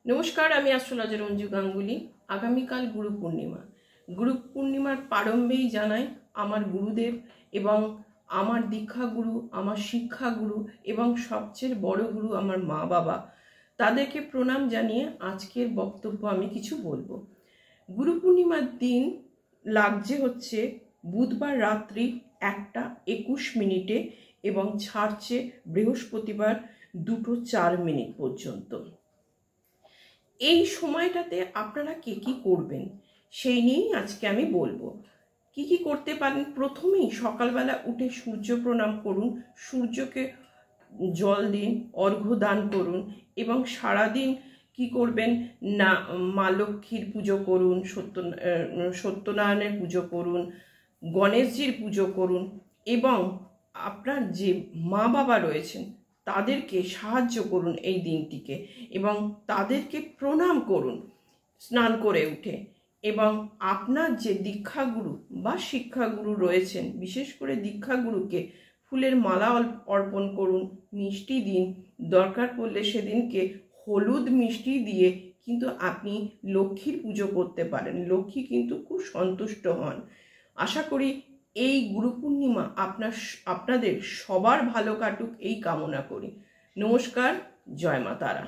নমস্কার, আমি অ্যাস্ট্রোলজার অঞ্জু গাঙ্গুলি। আগামীকাল গুরু পূর্ণিমা। গুরু পূর্ণিমার প্রারম্ভেই জানাই আমার গুরুদেব এবং আমার দীক্ষা গুরু, আমার শিক্ষা গুরু এবং সবচেয়ে বড় গুরু আমার মা বাবা, তাদেরকে প্রণাম জানিয়ে আজকের বক্তব্য আমি কিছু বলবো। গুরু পূর্ণিমার দিন লাগছে হচ্ছে বুধবার রাত্রি 1:21 এবং ছাড়ছে বৃহস্পতিবার 2:04 পর্যন্ত। এই সময়টাতে আপনারা কে কি করবেন সেই নিয়েই আজকে আমি বলবো। কি কি করতে পারেন? প্রথমেই সকালবেলা উঠে সূর্য প্রণাম করুন, সূর্যকে জল দিন, অর্ঘ্য দান করুন এবং সারাদিন কি করবেন না, মা লক্ষ্মীর পুজো করুন, সত্যনারায়ণের পুজো করুন, গণেশজির পুজো করুন এবং আপনার যে মা বাবা রয়েছেন তাদেরকে সাহায্য করুন এই দিনটিকে এবং তাদেরকে প্রণাম করুন স্নান করে উঠে। এবং আপনার যে দীক্ষাগুরু বা শিক্ষাগুরু রয়েছেন, বিশেষ করে দীক্ষাগুরুকে ফুলের মালা অর্পণ করুন, মিষ্টি দিন, দরকার পড়লে সেদিনকে হলুদ মিষ্টি দিয়ে কিন্তু আপনি লক্ষ্মীর পুজো করতে পারেন। লক্ষ্মী কিন্তু খুব সন্তুষ্ট হন। আশা করি এই গুরু পূর্ণিমা আপনাদের সবার ভালো কাটুক এই কামনা করি। নমস্কার, জয় মা তারা।